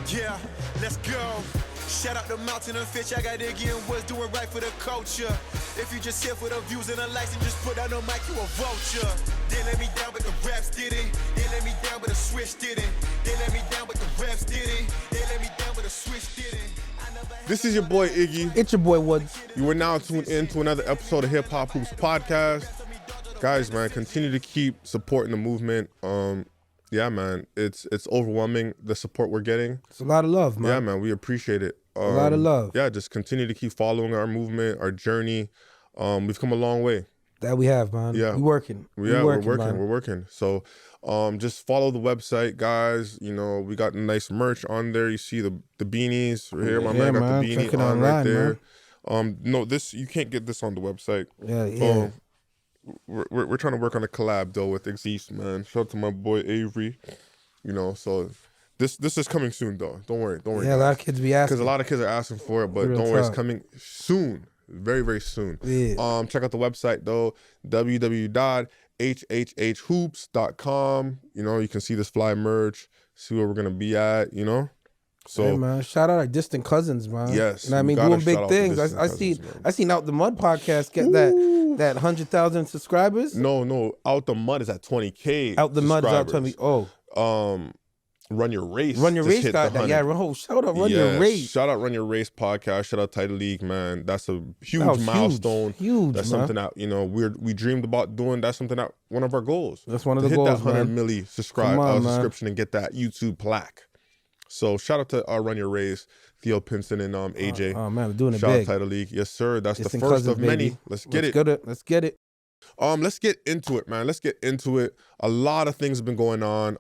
Yeah, let's go. Shout out the mountain and fish. I got Iggy and Woods doing right for the culture. If you just here for the views and the likes and just put on the mic, you a vulture. They let me down, but the raps did it. They let me down, but the switch did it. They let me down, but the raps did it. They let me down, but the switch did it. This is your boy Iggy. It's your boy Woods. You are now tuned in to another episode of Hip Hop Hoops Podcast. Guys, man, continue to keep supporting the movement. Yeah, man, it's overwhelming the support we're getting. It's a lot of love, man. Yeah, man, we appreciate it. A lot of love. Yeah, just continue to keep following our movement, our journey. We've come a long way. That we have, man. Yeah, we're working. We're working. So, just follow the website, guys. You know, we got nice merch on there. You see the beanies right here. My man got the beanie on online, right there. Man. No, this you can't get this on the website. Yeah. We're trying to work on a collab though with Exeast, man. Shout out to my boy Avery. You know, so this is coming soon though. Don't worry. Yeah, a lot of kids be asking. Because a lot of kids are asking for it, but Real don't worry, talk. it's coming soon. Very, very soon. Yeah. Check out the website though, www.hhhoops.com. You know, you can see this fly merch, see where we're gonna be at, you know. So hey, man, shout out our distant cousins, man. Yes, you know what I mean, doing big things. I seen Out the Mud podcast get that 100,000 subscribers. No, Out the Mud is at 20K. Out the Mud is at 20. Oh, Run Your Race. Run Your Race got that. Yeah, shout out Run Your Race. Shout out Run Your Race podcast. Shout out Title League, man. That's a huge milestone. Huge. That's man. something that we dreamed about doing. That's something that one of our goals. That's one of the hit goals, that 100 man. milli subscription and get that YouTube plaque. So shout out to Run Your Race, Theo Pinson and AJ. Oh man, we're doing it shout big. Out Title League. Yes, sir. That's Distant the first cousins, of many. baby. Let's get it. Let's get it. Let's get into it, man. Let's get into it. A lot of things have been going on.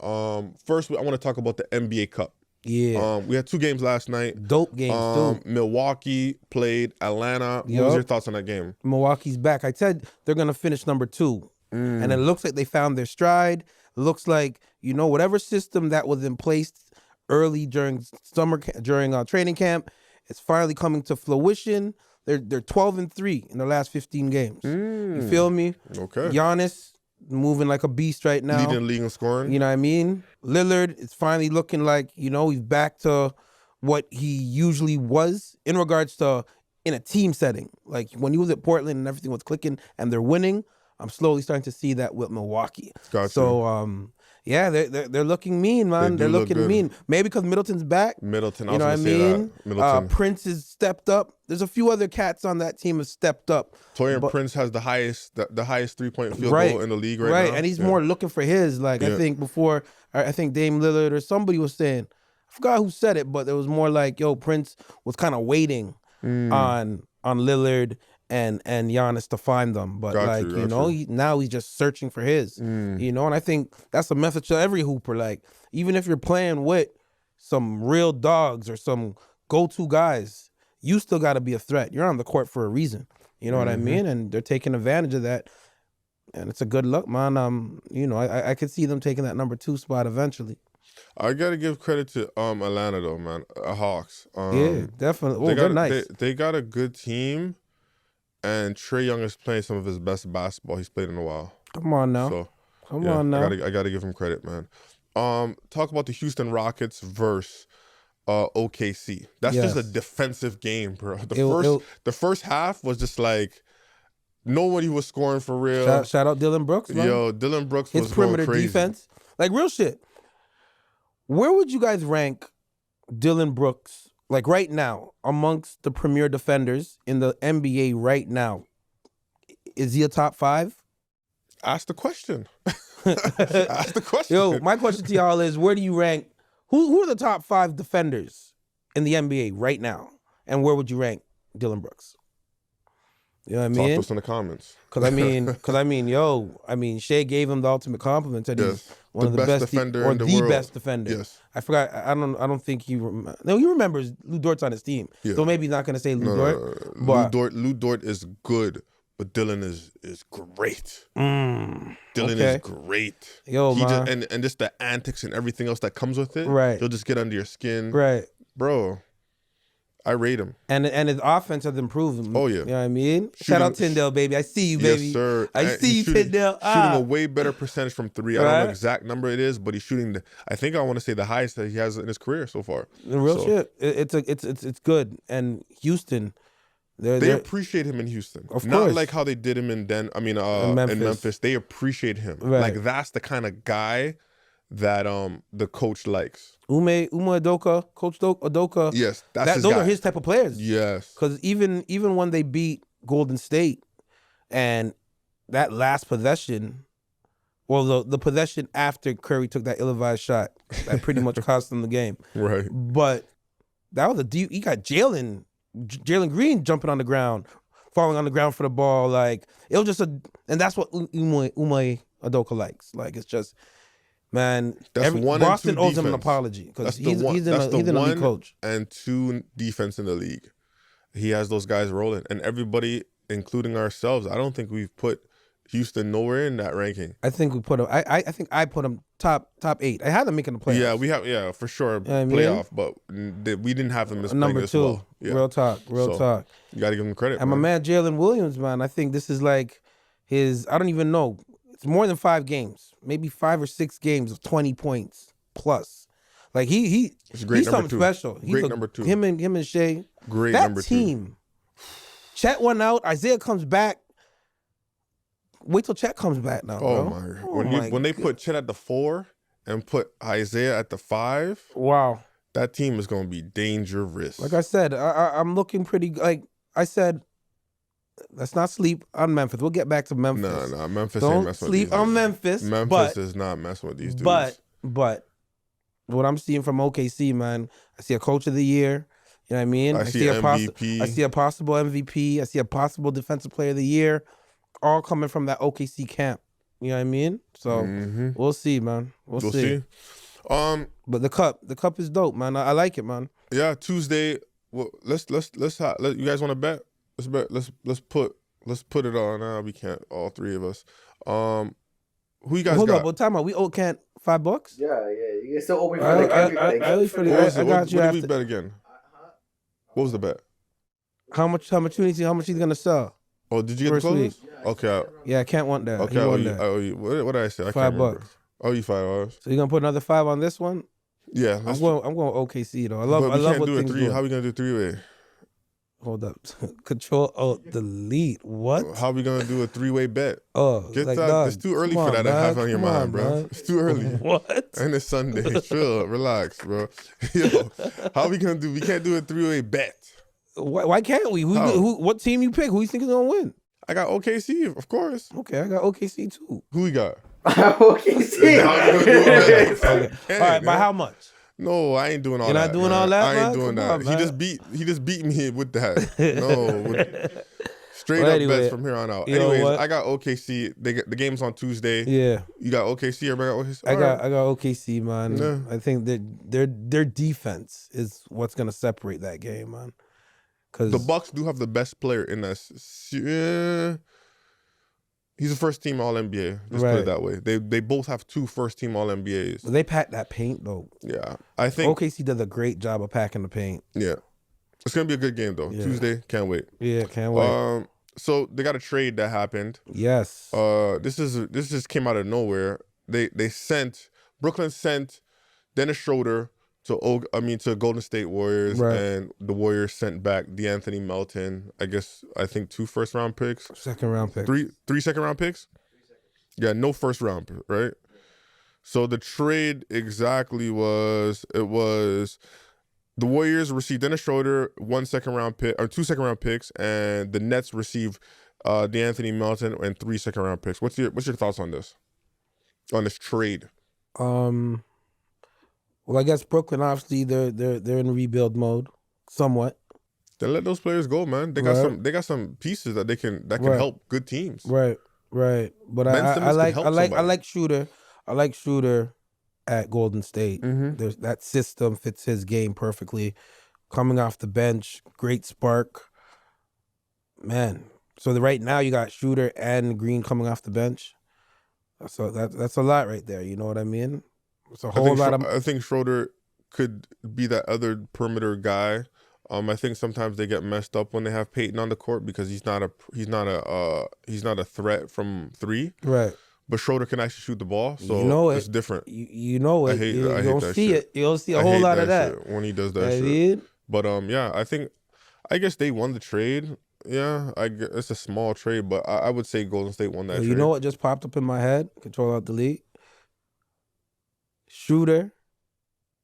First, I want to talk about the NBA Cup. Yeah. We had 2 games last night. Dope games too. Milwaukee played Atlanta. What was your thoughts on that game? Milwaukee's back. I said they're gonna finish number 2, and it looks like they found their stride. It looks like whatever system that was in place early during training camp, it's finally coming to fruition. They're 12-3 in the last 15 games. You feel me? Okay. Giannis moving like a beast right now. Leading the league in scoring. You know what I mean? Lillard is finally looking like, he's back to what he usually was in regards to in a team setting. Like when he was at Portland and everything was clicking and they're winning, I'm slowly starting to see that with Milwaukee. Gotcha. So, yeah, they're looking mean, man. They're looking mean. Maybe because Middleton's back. Middleton, you know what I mean? Middleton. Prince has stepped up. There's a few other cats on that team have stepped up. Tory and Prince has the highest 3-point field goal in the league right now. And he's more looking for his. Like I think Dame Lillard or somebody was saying, I forgot who said it, but it was more like, Prince was kind of waiting on Lillard and Giannis to find them, but now he's just searching for his, and I think that's a message to every hooper. Like even if you're playing with some real dogs or some go-to guys, you still got to be a threat. You're on the court for a reason. You know what I mean? And they're taking advantage of that, and it's a good look, man. I could see them taking that number 2 spot eventually. I gotta give credit to Atlanta though, man. Hawks. Yeah, definitely. They're nice. They got a good team. And Trae Young is playing some of his best basketball he's played in a while. Come on now. I gotta give him credit, man. Talk about the Houston Rockets versus OKC. That's just a defensive game, bro. The first half was just like nobody was scoring for real. Shout out Dylan Brooks, man. Yo, Dylan Brooks was his perimeter going crazy. defense, like real shit. Where would you guys rank Dylan Brooks? Like right now, amongst the premier defenders in the NBA right now, is he a top 5? Ask the question. Ask the question. Yo, my question to y'all is, where do you rank? Who are the top 5 defenders in the NBA right now? And where would you rank Dylan Brooks? You know what I mean? Talk to us in the comments. Because Shea gave him the ultimate compliment. Said he's one of the best defender or in the the world. best defender. Yes. I forgot. I don't think he. No, he remembers Lou Dort's on his team. Yeah. So maybe he's not going to say Lou Dort. But Lou Dort is good, but Dylan is great. Dylan is great. Yo, man. And just the antics and everything else that comes with it. Right. He'll just get under your skin. Right. Bro. I rate him. And his offense has improved. Oh, yeah. You know what I mean? Shooting, Shout out Tyndale, baby. I see you, baby. Yes, sir. I see you, Tyndale. Shooting a way better percentage from 3. Right? I don't know the exact number it is, but he's shooting, I think I want to say the highest that he has in his career so far. Real shit. It's good. And Houston, they appreciate him in Houston. Of Not course. like how they did him in in Memphis. They appreciate him. Right. Like that's the kind of guy that the coach likes. Uma Udoka, Coach Udoka. Yes, those are his type of players. Yes. Because even when they beat Golden State and that last possession, well, the possession after Curry took that ill-advised shot, that pretty much cost them the game. Right. But that was he got Jalen Green jumping on the ground, falling on the ground for the ball. Like, it was just and that's what Uma Udoka likes. Like, it's just, man, Boston owes him an apology because he's an elite coach. And 2 defense in the league. He has those guys rolling. And everybody, including ourselves, I don't think we've put Houston nowhere in that ranking. I think we put him, I think I put him top 8. I had them making the playoffs. Yeah, we have, for sure, playoff, but we didn't have them as number 2. Well. Yeah. Real talk. You got to give him credit. And my man Jalen Williams, man, I think this is like I don't even know. It's more than 5 games, maybe 5 or 6 games of 20 points plus. Like he's something special. He's number 2. Him and Shea. Great that number 2. team. Chet went out. Isaiah comes back. Wait till Chet comes back now. Oh bro. my! When they put Chet at the 4 and put Isaiah at the 5, wow, that team is going to be dangerous. Like I said, I'm looking pretty. Like I said, let's not sleep on Memphis. We'll get back to Memphis. No, Memphis Don't ain't messing with these sleep on dudes. Memphis. Memphis is not messing with these dudes. But what I'm seeing from OKC, man, I see a coach of the year. You know what I mean? I see MVP. I see a possible MVP. I see a possible defensive player of the year, all coming from that OKC camp. You know what I mean? So we'll see, man. We'll see. But the cup is dope, man. I like it, man. Yeah, Tuesday. Well, let's you guys want to bet? Let's bet. Let's put it on. We can't. All 3 of us. Who you guys Hold got? up, what time are we? can't $5? Yeah. You can still open for the everything. I got you. What did we bet again? What was the bet? How much he's gonna sell? Oh, did you get the clothes? Okay. Yeah, I can't want that. Okay, I owe you. What did I say? I can't remember. $5. Oh, you $5. So you're gonna put another 5 on this one? Yeah, I'm going OKC though. I love what things do. How we gonna do 3-way? Hold up. Control Alt Delete. What? How we gonna do a 3-way bet? Oh, get like, that. dog, It's too early for on, that to have on your mind, bro. Man. It's too early. What? And it's Sunday. Chill, relax, bro. Yo, how we gonna do? We can't do a 3-way bet. Why can't we? What team you pick? Who you think is gonna win? I got OKC, of course. Okay, I got OKC too. Who we got? OKC. Okay. All right, by how much? No, I ain't doing all that. You're not doing all that, I ain't man? doing Come that. on, He just beat me with that. No, straight up anyway, bets from here on out. you know Anyways, what? I got OKC. The game's on Tuesday. Yeah, You got OKC. Everybody got OKC. I got OKC, man. Yeah. I think that their defense is what's gonna separate that game, man. Because The Bucks do have the best player in that. He's a first team All NBA. Let's put it that way. They both have 2 first team All NBAs. they pack that paint though. Yeah, I think OKC does a great job of packing the paint. Yeah, it's gonna be a good game though. Yeah. Tuesday, can't wait. Yeah, can't wait. So they got a trade that happened. Yes. This just came out of nowhere. Brooklyn sent Dennis Schroeder to Golden State Warriors, Right. and the Warriors sent back DeAnthony Melton. I think 2 first-round picks, Second round pick. 3 second-round picks. Yeah, no first round, right? So the trade exactly was the Warriors received Dennis Schroeder, 1 second-round pick or 2 second-round picks, and the Nets received DeAnthony Melton and 3 second-round picks. What's your thoughts on this trade? Well, I guess Brooklyn obviously they're in rebuild mode, somewhat. Then let those players go, man. They got some pieces that can help good teams. Right. But I like Shooter. I like Shooter at Golden State. There's that system fits his game perfectly. Coming off the bench, great spark. Man. So right now you got Shooter and Green coming off the bench. So that's a lot right there. You know what I mean? It's a whole lot of. I think Schroeder could be that other perimeter guy I think sometimes they get messed up when they have Peyton on the court because he's not a threat from three. Right. But Schroeder can actually shoot the ball, so it's different. You know it. I hate don't that see shit. it. You don't see a whole lot of that shit when he does that shit. But yeah, I guess they won the trade. Yeah, it's a small trade, but I would say Golden State won that trade. You know what just popped up in my head? Control Alt Delete. Shooter,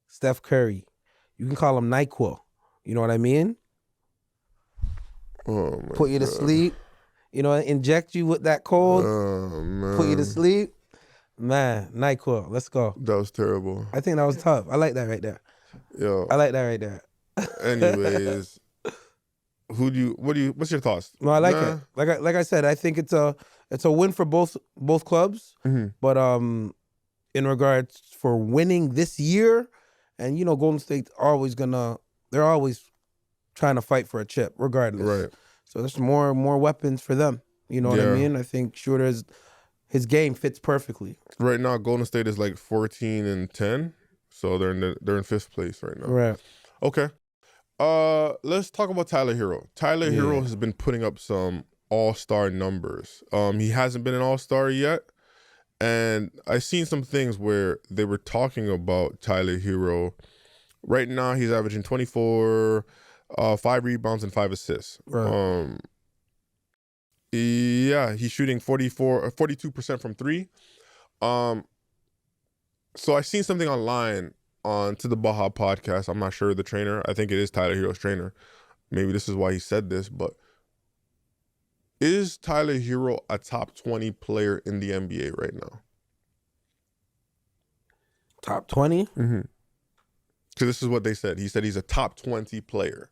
Steph Curry. You can call him NyQuil. You know what I mean? Oh, put you to sleep. You know, inject you with that cold. Oh, man. Put you to sleep. Man, NyQuil. Let's go. That was terrible. I think that was tough. I like that right there. Yo. I like that right there. Anyways, what's your thoughts? No, I like it. Like I said, I think it's a win for both clubs. Mm-hmm. But in regards for winning this year, and you know, Golden State's they're always trying to fight for a chip, regardless. Right. So there's more weapons for them. You know what I mean? I think Shooter's his game fits perfectly. Right now, Golden State is like 14-10, so they're in fifth place right now. Right. Okay. Let's talk about Tyler Hero. Tyler Hero has been putting up some all-star numbers. He hasn't been an all-star yet, and I've seen some things where they were talking about Tyler Hero. Right now, he's averaging 24, 5 rebounds and 5 assists. Right. Yeah, he's shooting 42% from three. So I seen something online on To The Baja podcast. I'm not sure the trainer. I think it is Tyler Hero's trainer. Maybe this is why he said this, but is Tyler Hero a top 20 player in the NBA right now? Top 20? Mm-hmm. Because this is what they said. He said he's a top 20 player.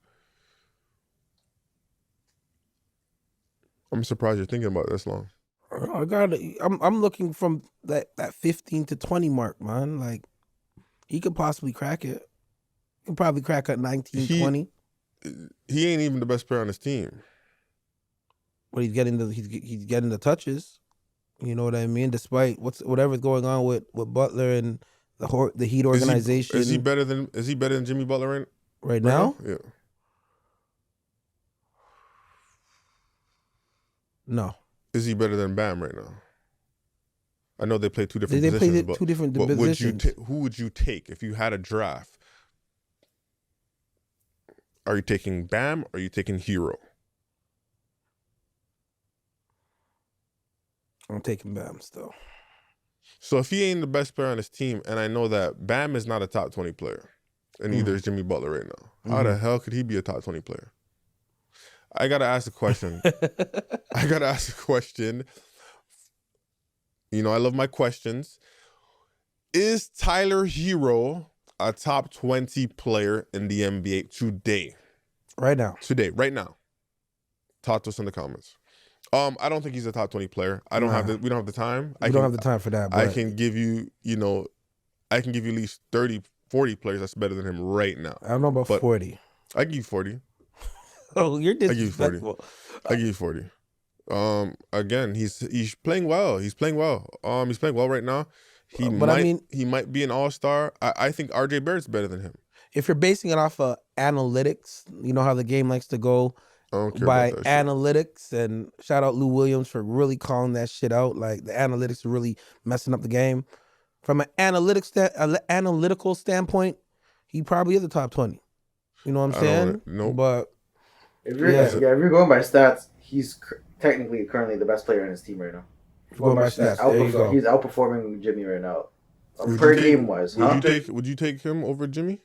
I'm surprised you're thinking about it this long. I'm looking from that 15 to 20 mark, man. Like, he could possibly crack it. He can probably crack at 19, 20. He ain't even the best player on his team. But he's getting the touches. You know what I mean? Despite whatever's going on with Butler and the Heat organization. Is he better than Jimmy Butler right now? Yeah. No. Is he better than Bam right now? I know they play two different positions. They play two different positions. Who would you take if you had a draft? Are you taking Bam or are you taking Hero? I'm taking Bam still. So if he ain't the best player on his team, and I know that Bam is not a top 20 player, and neither is Jimmy Butler right now, how the hell could he be a top 20 player? I got to ask a question. You know, I love my questions. Is Tyler Hero a top 20 player in the NBA today? Right now. Right now. Talk to us in the comments. I don't think he's a top 20 player. We don't have the time. We don't have the time for that. But I can give you, at least 30, 40 players that's better than him right now. I don't know about 40. I give you 40. Oh, you're disrespectful. I give you 40. Again, he's playing well. He's playing well. He's playing well right now. He might be an all-star. I think RJ Barrett's better than him. If you're basing it off of analytics, you know how the game likes to go by analytics, and shout out Lou Williams for really calling that shit out. Like, the analytics are really messing up the game. From an analytical standpoint, he probably is the top 20. You know what I'm saying? No. But if you're going by stats, he's technically currently the best player on his team right now. Going by stats, he's outperforming Jimmy right now. Per game wise. Would you take him over Jimmy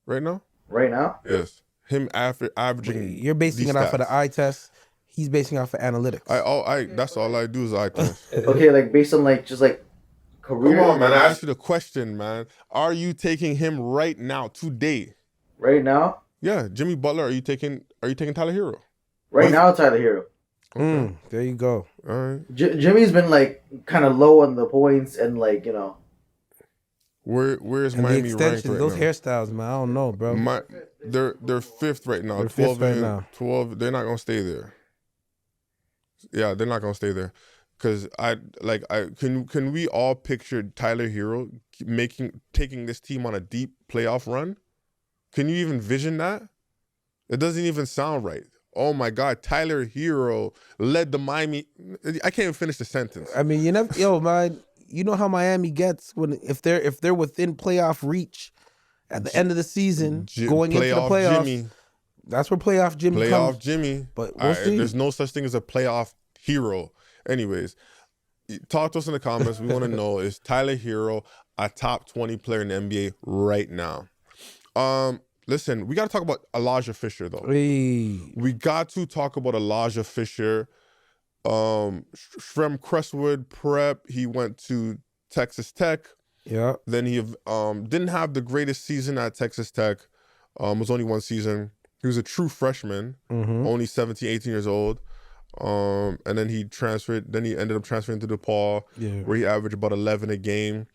right now? Right now? Yes. Him averaging. You're basing it off of the eye test. He's basing it off of analytics. That's all I do is eye test. Okay, like based on just career. Come on, man. I asked you the question, man. Are you taking him right now, today? Right now? Yeah, Jimmy Butler. Are you taking Tyler Hero? Right now, Tyler Hero. Okay. There you go. All right. Jimmy's been kind of low on the points and Where's and Miami ranked right those now? hairstyles, man. I don't know, bro. They're fifth right now. They're 12 fifth right now. 12. They're not gonna stay there. Yeah, they're not gonna stay there. Cause can we all picture Tyler Hero taking this team on a deep playoff run? Can you even vision that? It doesn't even sound right. Oh my God, Tyler Hero led the Miami. I can't even finish the sentence. I mean, man, you know how Miami gets if they're within playoff reach at the end of the season, going into the playoffs. Jimmy. That's where playoff Jimmy comes. Playoff Jimmy. But we'll see. There's no such thing as a playoff hero. Anyways, talk to us in the comments. We want to know, is Tyler Hero a top 20 player in the NBA right now? Listen, we got to talk about Elijah Fisher, though. We got to talk about Elijah Fisher. From Crestwood Prep, he went to Texas Tech. Yeah. Then he didn't have the greatest season at Texas Tech. It was only one season. He was a true freshman, only 17, 18 years old. And then he transferred. Then he ended up transferring to DePaul, where he averaged about 11 a game.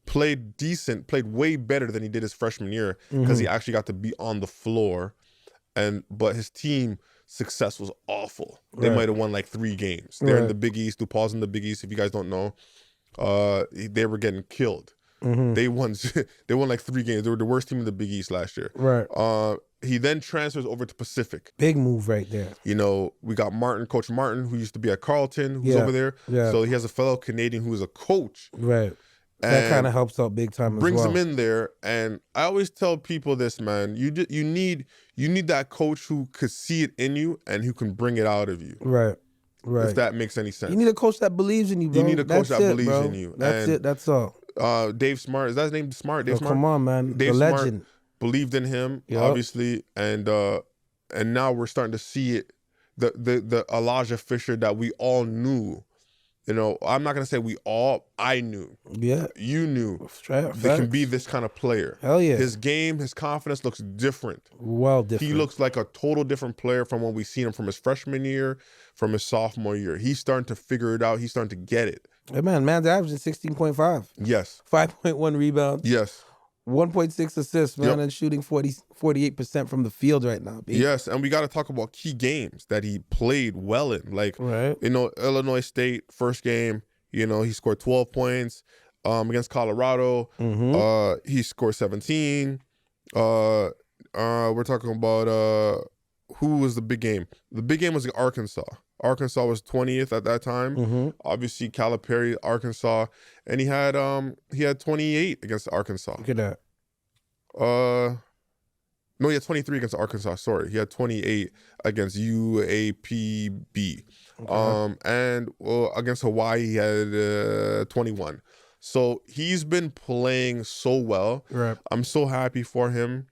Played decent, played way better than he did his freshman year because he actually got to be on the floor. But his team success was awful. They might have won like 3 games. They're in the Big East. DePaul's in the Big East. If you guys don't know, they were getting killed. They won like 3 games. They were the worst team in the Big East last year. Right. He then transfers over to Pacific. Big move right there. You know, we got Coach Martin, who used to be at Carleton, who's over there. Yeah. So he has a fellow Canadian who is a coach. Right. That kind of helps out big time as well. Brings him in there. And I always tell people this, man. You need that coach who could see it in you and who can bring it out of you. Right. Right. If that makes any sense. You need a coach that believes in you, bro. You need a coach that believes in you. That's it. That's all. Dave Smart. Is that his name? Smart? Dave Smart? Come on, man. Dave the Smart legend. Believed in him, obviously. And now we're starting to see it. The Elijah Fisher that we all knew. You know, I'm not going to say I knew. Yeah. You knew. They can be this kind of player. Hell yeah. His game, his confidence looks different. Well different. He looks like a total different player from when we seen him from his freshman year, from his sophomore year. He's starting to figure it out. He's starting to get it. Hey, man's averaging 16.5. Yes. 5.1 rebounds. Yes. 1.6 assists, man, and shooting 48% from the field right now. B. Yes, and we got to talk about key games that he played well in. Like, you know, Illinois State, first game, you know, he scored 12 points. Against Colorado, he scored 17. We're talking about who was the big game? The big game was Arkansas. Arkansas was 20th at that time. Obviously, Calipari, Arkansas, and he had 28 against Arkansas. Look at that. No, he had 23 against Arkansas. Sorry, he had 28 against UAPB. Okay. And against Hawaii, he had 21. So he's been playing so well. Right. I'm so happy for him.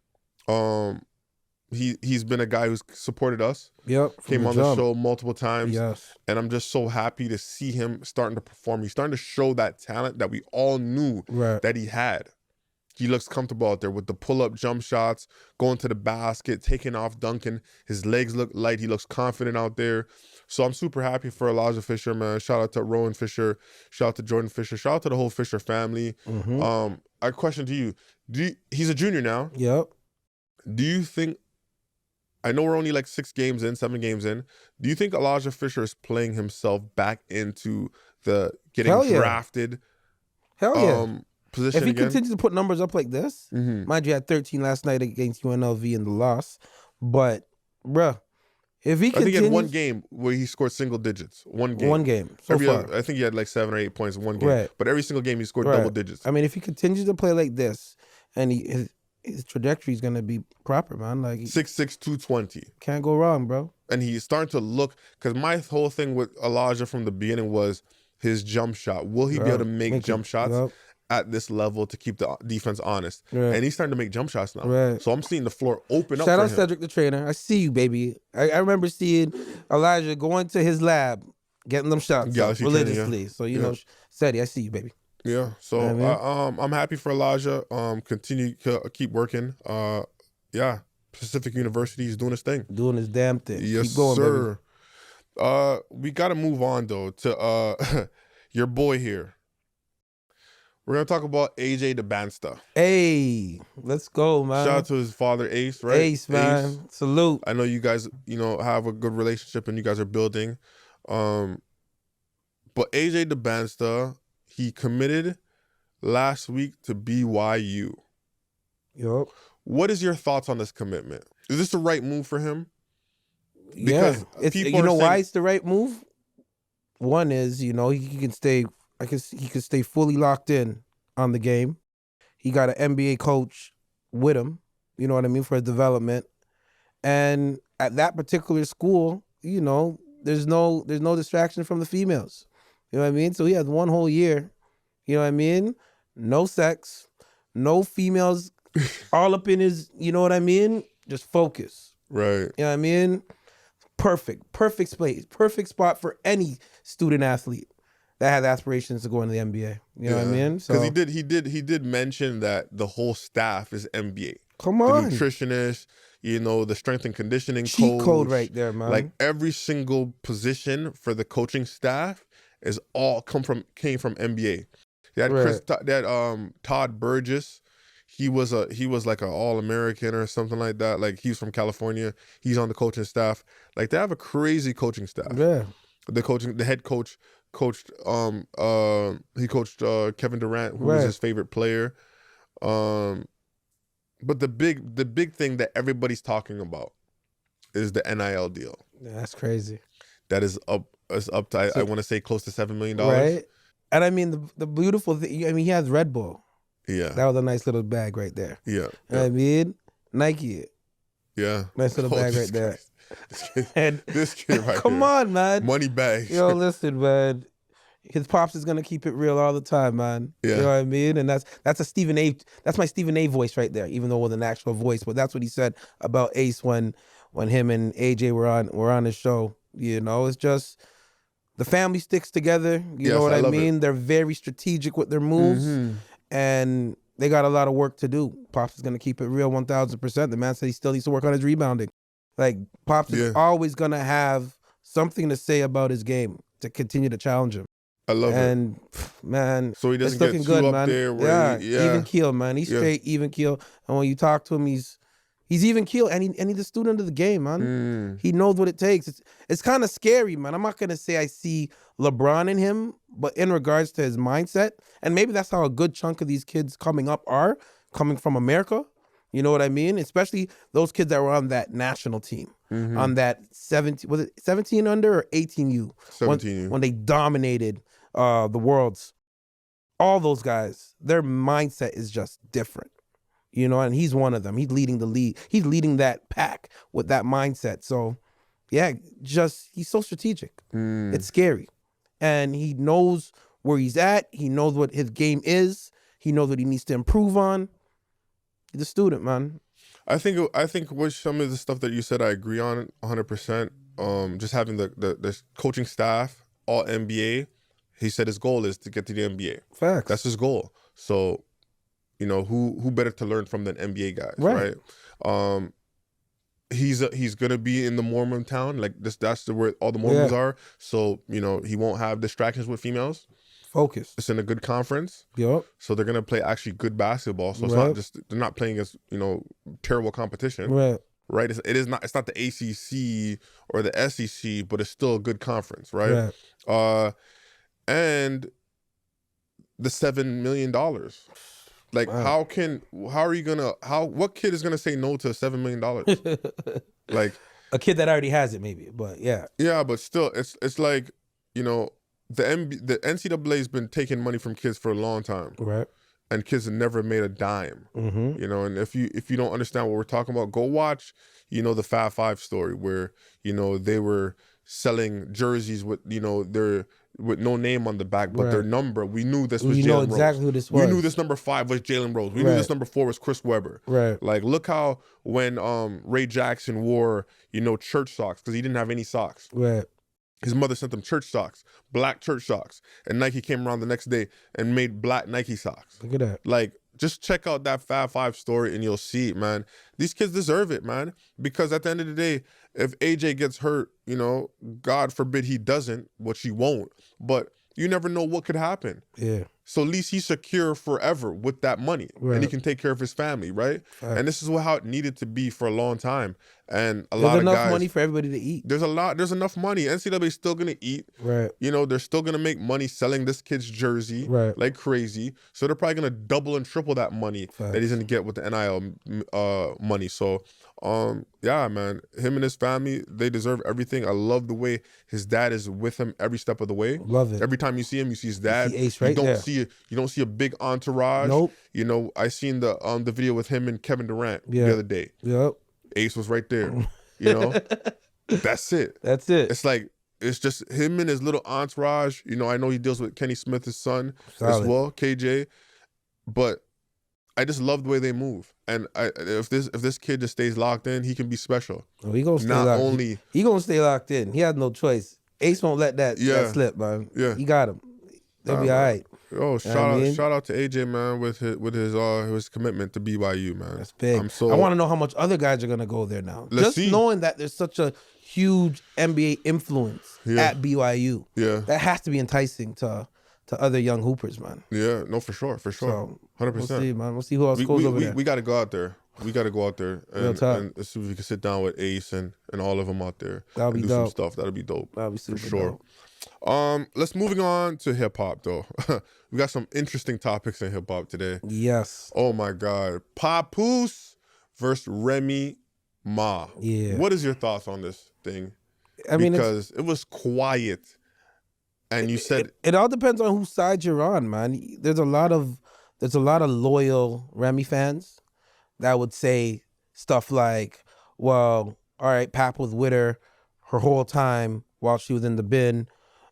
He's been a guy who's supported us. Yep. Came on the show multiple times. Yes. And I'm just so happy to see him starting to perform. He's starting to show that talent that we all knew that he had. He looks comfortable out there with the pull-up jump shots, going to the basket, taking off, dunking. His legs look light. He looks confident out there. So I'm super happy for Elijah Fisher, man. Shout out to Rowan Fisher. Shout out to Jordan Fisher. Shout out to the whole Fisher family. A question to you. He's a junior now. Yep. Do you think, I know we're only like 7 games in. Do you think Elijah Fisher is playing himself back into the getting drafted position if he again? continues to put numbers up like this, mind you, had 13 last night against UNLV in the loss, but bruh, if he continues, I think he had one game where he scored single digits. One game so far. I think he had like 7 or 8 points in one game. But every single game he scored double digits. I mean, if he continues to play like this, and his trajectory is gonna be proper, man. Like 6'6", 220. Can't go wrong, bro. And he's starting to look, because my whole thing with Elijah from the beginning was his jump shot. Will he be able to make jump shots at this level to keep the defense honest? And he's starting to make jump shots now. So I'm seeing the floor open up for him. Shout out Cedric the trainer. I see you, baby. I remember seeing Elijah going to his lab, getting them shots religiously. So, you know, Cedric, I see you, baby. Yeah, so I'm happy for Elijah. Continue to keep working. Pacific University is doing his thing, doing his damn thing. Yes, keep going, sir. Baby. We got to move on though to your boy here. We're gonna talk about AJ DeBansta. Hey, let's go, man. Shout out to his father, Ace. Right, Ace, man. Ace. Salute. I know you guys, have a good relationship and you guys are building. But AJ DeBansta, he committed last week to BYU. Yup. What is your thoughts on this commitment? Is this the right move for him? Because you know why it's the right move? One is, you know, he can stay. I guess he can stay fully locked in on the game. He got an NBA coach with him. You know what I mean, for his development. And at that particular school, you know, there's no distraction from the females. You know what I mean? So he has 1 whole year. You know what I mean? No sex, no females all up in his, you know what I mean? Just focus. Right. You know what I mean? Perfect space, perfect spot for any student athlete that has aspirations to go into the NBA. You know what I mean? Because he did mention that the whole staff is NBA. Come on. The nutritionist, you know, the strength and conditioning cheat coach. Code right there, man. Like every single position for the coaching staff is all came from NBA. That Todd Burgess, he was like an All-American or something like that. Like he's from California. He's on the coaching staff. Like they have a crazy coaching staff. Yeah. The head coach coached Kevin Durant, who was his favorite player. But the big thing that everybody's talking about is the NIL deal. Yeah, that's crazy. That is up to I want to say close to $7 million. Right. And I mean the beautiful thing, I mean he has Red Bull. Yeah. That was a nice little bag right there. Yeah. You know what I mean? Nike it. Yeah. Nice little bag right there. This kid right come here. on, man. Money bags. Yo, listen, man. His pops is gonna keep it real all the time, man. Yeah. You know what I mean? And that's a Stephen A. That's my Stephen A. voice right there, even though it wasn't an actual voice. But that's what he said about Ace when him and AJ were on his show. You know, it's just the family sticks together. You know what I mean? They're very strategic with their moves, and they got a lot of work to do. Pops is gonna keep it real 1,000%. The man said he still needs to work on his rebounding. Like Pops is always gonna have something to say about his game to continue to challenge him. I love it. And man, so he doesn't it's looking get too good, up man. there. Where even keel, man. He's straight even keel. And when you talk to him, he's even keel, and he's a student of the game, man. He knows what it takes. It's kind of scary, man. I'm not gonna say I see LeBron in him, but in regards to his mindset, and maybe that's how a good chunk of these kids coming up are coming from America. You know what I mean? Especially those kids that were on that national team, on that 17 under or 18U? 17U. When they dominated the worlds. All those guys, their mindset is just different. You know, and he's one of them. He's leading the lead. He's leading that pack with that mindset. So, yeah, he's so strategic. It's scary. And he knows where he's at. He knows what his game is. He knows what he needs to improve on. He's a student, man. I think with some of the stuff that you said, I agree on 100%. Just having the coaching staff, all NBA. He said his goal is to get to the NBA. Facts. That's his goal. So, you know, who better to learn from than NBA guys, right? He's gonna be in the Mormon town, like this. That's where all the Mormons are. So, you know, he won't have distractions with females. Focus. It's in a good conference. Yep. So they're gonna play actually good basketball. So it's not just they're not playing against, you know, terrible competition. Right. It's not the ACC or the SEC, but it's still a good conference, right? And the $7 million. Like, what kid is gonna say no to $7 million? Like a kid that already has it, maybe, but yeah. Yeah, but still, it's like, you know, the NCAA has been taking money from kids for a long time, right? And kids have never made a dime, you know. And if you don't understand what we're talking about, go watch, you know, the Fab Five story where, you know, they were selling jerseys with, you know, with no name on the back, but their number. We knew this was Jalen Rose. We know exactly who this was. We knew this number 5 was Jalen Rose. We knew this number 4 was Chris Webber. Right. Like, look how when Ray Jackson wore, you know, church socks because he didn't have any socks. Right. His mother sent him church socks, black church socks, and Nike came around the next day and made black Nike socks. Look at that. Like, just check out that Fab Five story and you'll see it, man. These kids deserve it, man. Because at the end of the day, if AJ gets hurt, you know, God forbid he doesn't, which he won't, but you never know what could happen. Yeah. So at least he's secure forever with that money, and he can take care of his family, right? And this is how it needed to be for a long time. And there's lot of guys, enough money for everybody to eat. There's enough money. NCAA is still gonna eat, right? You know, they're still gonna make money selling this kid's jersey, right, like crazy. So they're probably gonna double and triple that money that he's gonna get with the NIL money. So, yeah, man, him and his family, they deserve everything. I love the way his dad is with him every step of the way. Love it. Every time you see him, you see his dad. You see Ace right you don't see a big entourage. Nope. You know, I seen the video with him and Kevin Durant the other day. Yep. Ace was right there. You know, that's it. That's it. It's like, it's just him and his little entourage. You know, I know he deals with Kenny Smith, his son, as well, KJ. But I just love the way they move. And if this kid just stays locked in, he can be special. Oh, he gonna stay locked in. He gonna stay locked in. He has no choice. Ace won't let that slip, man. Yeah. He got him. They'll be all right. Oh, shout out to AJ, man, with his commitment to BYU, man. That's big. I want to know how much other guys are gonna go there now. Just knowing that there's such a huge NBA influence at BYU. Yeah. That has to be enticing to other young hoopers, man. Yeah, no, for sure. So, 100%. We'll see, man. We'll see who else goes over there. We got to go out there. We got to go out there and see if we can sit down with Ace and all of them out there. That'll be do dope. Some stuff. That'll be dope. That'll be super for sure. Dope. Let's moving on to hip hop though. We got some interesting topics in hip hop today. Yes. Oh my God, Papoose versus Remy Ma. Yeah. What is your thoughts on this thing? I mean, because it was quiet, and you said it all depends on whose side you're on, man. There's a lot of loyal Remy fans that would say stuff like, well, all right, Pap was with her whole time while she was in the bin.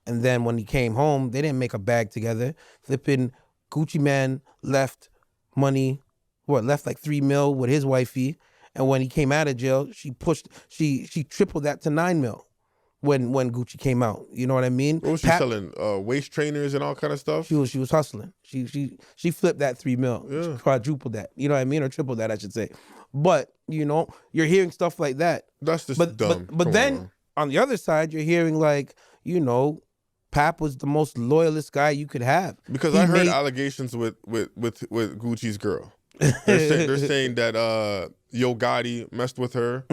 And then when he came home, they didn't make a bag together. Flipping Gucci Man left money, left like $3 million with his wifey. And when he came out of jail, she tripled that to $9 million when Gucci came out. You know what I mean? What was she selling? Waist trainers and all kind of stuff? She was hustling. She flipped that $3 million. She quadrupled that. You know what I mean? Or tripled that, I should say. But, you know, you're hearing stuff like that. That's just dumb. But then on the other side, you're hearing like, you know, Pap was the most loyalist guy you could have. Because I heard allegations with Gucci's girl. They're saying that Yo Gotti messed with her,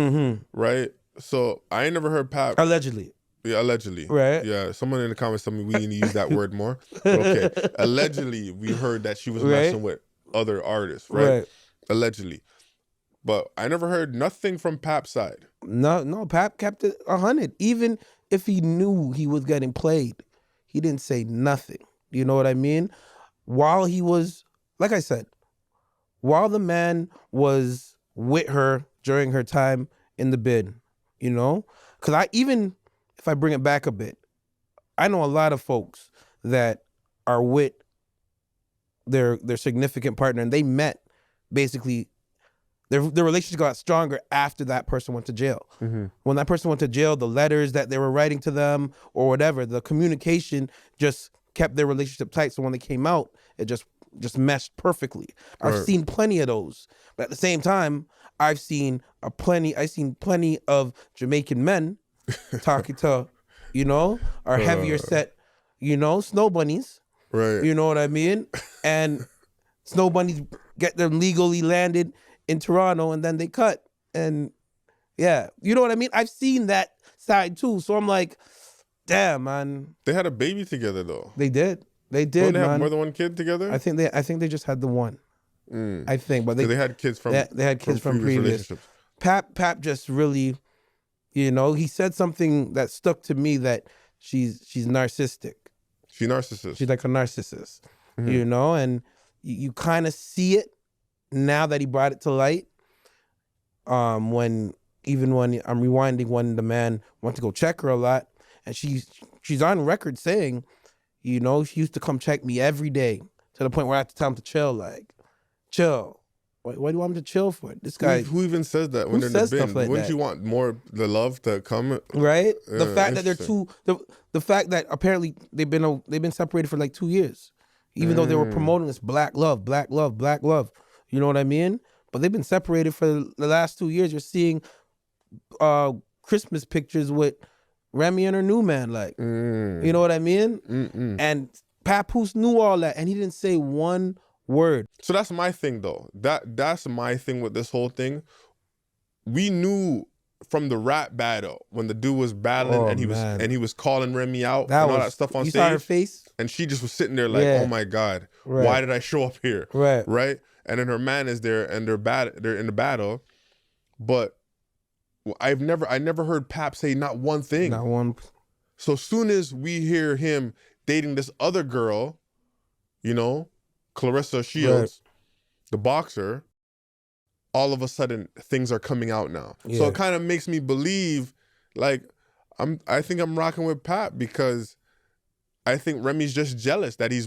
right? So I ain't never heard Pap. Allegedly. Yeah, allegedly. Right. Yeah, someone in the comments told me we need to use that word more. But okay. Allegedly, we heard that she was messing with other artists, right? Allegedly. But I never heard nothing from Pap's side. No, Pap kept it 100. Even if he knew he was getting played, he didn't say nothing. You know what I mean? While he was, like I said, while the man was with her during her time in the bin, you know? Because if I bring it back a bit, I know a lot of folks that are with their significant partner, and they met basically. Their relationship got stronger after that person went to jail. When that person went to jail, the letters that they were writing to them or whatever, the communication just kept their relationship tight. So when they came out, it just meshed perfectly. I've seen plenty of those. But at the same time, I've seen plenty of Jamaican men talking to, you know, our heavier set, you know, snow bunnies. Right. You know what I mean? And snow bunnies get them legally landed in Toronto, and then they cut. And yeah, you know what I mean? I've seen that side too. So I'm like, damn, man. They had a baby together though. They did. They Don't they man. have more than one kid together? I think they just had the one. I think, but they had kids from they had kids from previous. Pap just really, you know, he said something that stuck to me, that she's narcissistic. She's narcissist. She's like a narcissist, you know, and you kind of see it now that he brought it to light. When I'm rewinding, when the man went to go check her a lot, and she's on record saying, you know, she used to come check me every day, to the point where I had to tell him to chill. Like, chill. What do you want him to chill for? This guy. Who even says that when they're in the bin? Like Wouldn't that? you want more the love to come? Right. The fact that they're the fact that apparently they've been separated for like 2 years, even though they were promoting this black love, black love, black love. You know what I mean? But they've been separated for the last 2 years. You're seeing Christmas pictures with Remy and her new man, like, you know what I mean? And Papoose knew all that, and he didn't say one word. So that's my thing, though. That's my thing with this whole thing. We knew from the rap battle when the dude was battling and he was calling Remy out and all that stuff on you stage. Saw her face, and she just was sitting there like, oh my God, why did I show up here? Right. And then her man is there and they're in the battle, but I never heard Pap say not one thing. Not one. So soon as we hear him dating this other girl, you know, Clarissa Shields, the boxer, all of a sudden things are coming out now. Yeah. So it kind of makes me believe, like, I think I'm rocking with Pap because I think Remy's just jealous that he's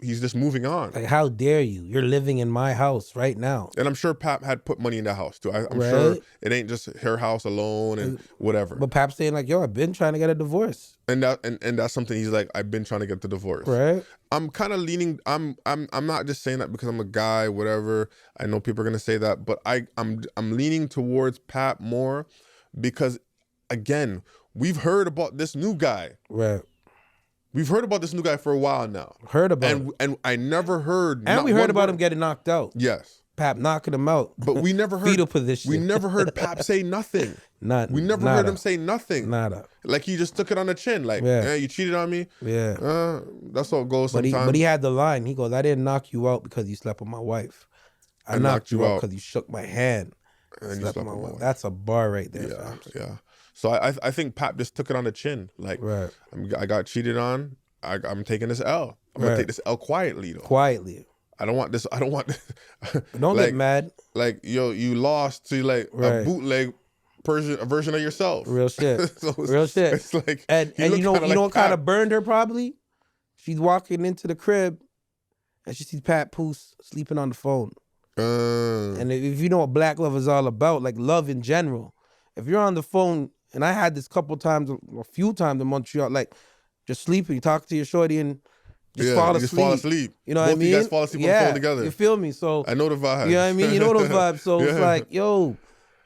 just moving on. Like, how dare you? You're living in my house right now. And I'm sure Pap had put money in that house too. I'm sure it ain't just her house alone and whatever. But Pap's saying like, yo, I've been trying to get a divorce. And that's something he's like, I've been trying to get the divorce. Right. I'm kind of leaning. I'm not just saying that because I'm a guy, whatever. I know people are gonna say that, but I'm leaning towards Pap more because, again, we've heard about this new guy. Right. We've heard about this new guy for a while now. Heard about him. And I never heard. And we heard about him getting knocked out. Yes. Pap knocking him out. But we never heard. Fetal position. We never heard Pap say nothing. We never heard him say nothing. Nada. Like he just took it on the chin. Like, you cheated on me. Yeah. That's how it goes sometimes. But he had the line. He goes, I didn't knock you out because you slept with my wife. I knocked you out because you shook my hand. And slept with my wife. That's a bar right there. Yeah. Yeah. So I think Pap just took it on the chin. Like, I got cheated on. I'm taking this L. I'm gonna take this L quietly though. Quietly. I don't want this. Don't get mad. Like, yo, you lost to like a bootleg version of yourself. Real shit. So real shit. It's like, and you know what kind of burned her probably? She's walking into the crib and she sees Papoose sleeping on the phone. And if you know what black love is all about, like love in general, if you're on the phone, and I had this a few times in Montreal, like just sleeping, you talk to your shorty and fall asleep. You know what I mean? You guys fall asleep on the phone together. You feel me? So I know the vibes. You know what I mean? You know those vibes. So it's like, yo,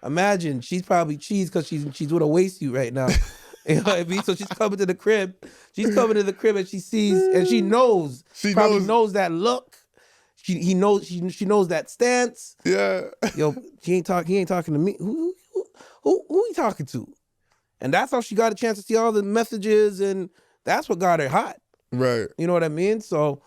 imagine she's probably cheesed because she's with a waist suit right now. You know what I mean? So she's coming to the crib. She's coming to the crib and she sees and she knows. She probably knows that look. She knows that stance. Yeah. Yo, he ain't talking to me. Who he talking to? And that's how she got a chance to see all the messages, and that's what got her hot. Right. You know what I mean? So,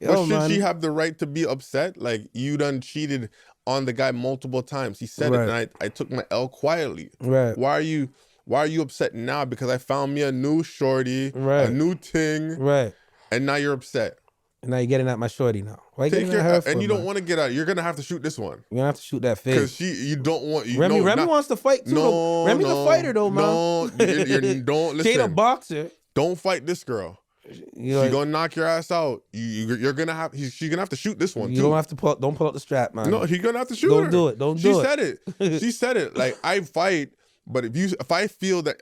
but should she have the right to be upset? Like, you done cheated on the guy multiple times. He said it, and I took my L quietly. Right. Why are you upset now? Because I found me a new shorty, a new ting. Right. And now you're upset. And now you're getting at my shorty now. Why Take your her and you don't want to get out. You're gonna have to shoot this one. You're gonna have to shoot that face. Because you don't want Remy wants to fight too. No, Remy's a fighter though, man. No, you don't listen. She ain't a boxer. Don't fight this girl. She's gonna knock your ass out. You're gonna have. She's gonna have to shoot this one. You don't have to don't pull out the strap, man. No, he's gonna have to shoot her. Don't do it. Don't do it. She said it. She said it. Like, I fight. But if I feel that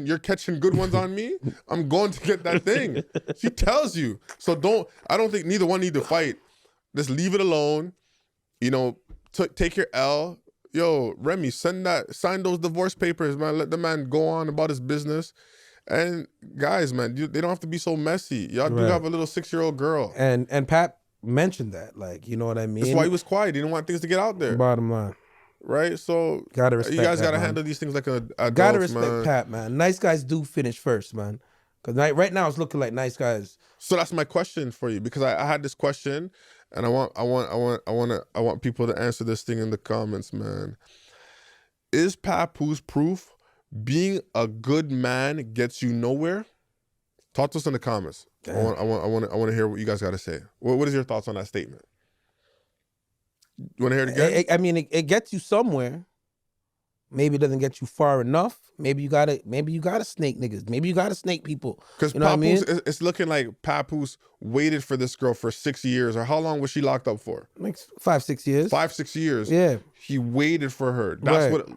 you're catching good ones on me, I'm going to get that thing. She tells you. So I don't think neither one need to fight. Just leave it alone. You know, take your L. Yo, Remy, sign those divorce papers, man. Let the man go on about his business. And guys, man, they don't have to be so messy. Y'all do have a little 6-year-old girl. And Pat mentioned that, like, you know what I mean? That's why he was quiet. He didn't want things to get out there. Bottom line. Right, so gotta respect you guys gotta man. handle these things like an adult. Gotta respect Pat, man. Nice guys do finish first, man. Because right now it's looking like nice guys. So that's my question for you, because I had this question, and I want people to answer this thing in the comments, man. Is Papoose proof being a good man gets you nowhere? Talk to us in the comments. I want to hear what you guys got to say. What is your thoughts on that statement? You want to hear it again? I mean, it gets you somewhere. Maybe it doesn't get you far enough. Maybe you gotta snake niggas. Maybe you gotta snake people. Because you know Papoose, what I mean? It's looking like Papoose waited for this girl for 6 years. Or how long was she locked up for? Like 5-6 years. 5-6 years. Yeah. He waited for her.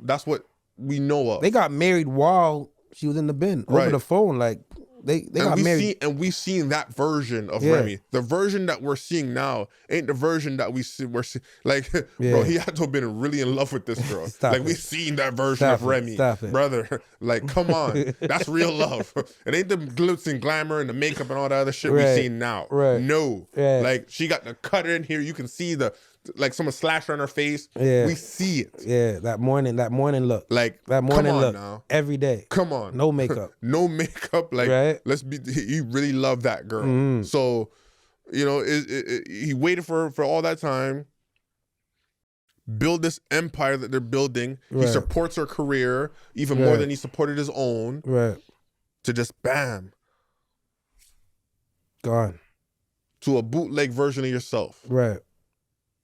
That's what we know of. They got married while she was in the bin over the phone. Like, They got married. And we've seen that version of Remy. The version that we're seeing now ain't the version that we're seeing. Like, bro, he had to have been really in love with this girl. We've seen that version of Remy. Brother. Like, come on. That's real love. It ain't the glitz and glamour and the makeup and all that other shit we seen now. No. Like, she got the cutter in here. You can see someone slashed her on her face. We see it. That morning look. Like, that morning look. Now. Every day. Come on. No makeup. No makeup. Like, he really loved that girl. So, you know, he waited for all that time, build this empire that they're building. He supports her career even more than he supported his own. To just bam. Gone. To a bootleg version of yourself.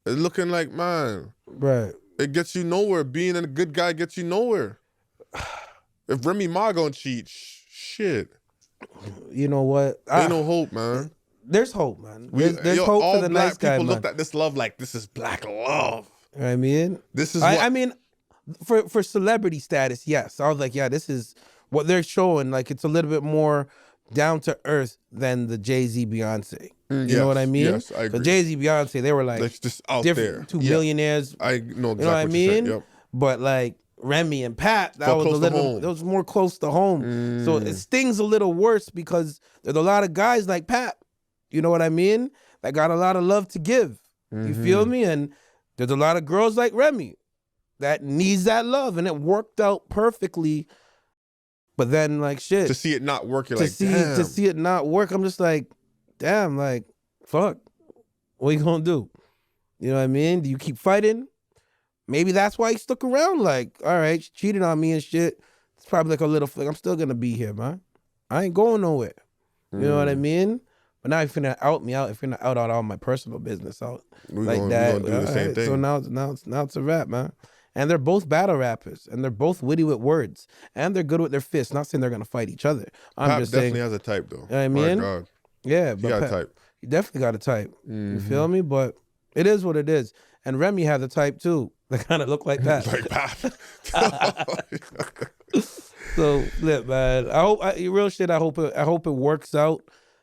It's looking like, man. It gets you nowhere. Being a good guy gets you nowhere. If Remy Ma gonna cheat, shit. You know what? Ain't no hope, man. There's hope, man. There's hope for the nice guy, man. All black people looked at this love like, this is black love. You know what I mean? This is I mean, for celebrity status, yes. I was like, yeah, this is what they're showing. Like, it's a little bit more down to earth than the Jay-Z, Beyonce. You know what I mean? Yes, I agree. The Jay-Z, Beyonce, they were like just out different, there. Two millionaires. I know exactly you know what I mean? Yep. But like Remy and Pat, that was more close to home. So it stings a little worse because there's a lot of guys like Pat, you know what I mean? That got a lot of love to give. You feel me? And there's a lot of girls like Remy that needs that love, and it worked out perfectly. But then, like, shit. To see it not work, you're to like, damn. To see it not work, I'm just like, damn, like, fuck. What you gonna do? You know what I mean? Do you keep fighting? Maybe that's why he stuck around. Like, all right, she cheated on me and shit. It's probably like a little flick. I'm still gonna be here, man. I ain't going nowhere. You know what I mean? But now if you're gonna out me out, if you're gonna out all my personal business out like that, we gonna do the same thing. So now it's a wrap, man. And they're both battle rappers, and they're both witty with words, and they're good with their fists. Not saying they're gonna fight each other. I'm just saying. Definitely has a type, though. You know what I mean? My God. Yeah, but he got a type. He definitely got a type. You feel me? But it is what it is. And Remy had a type too. They kind of look like that. Like Pap. So, look, man. Real shit. I hope it works out.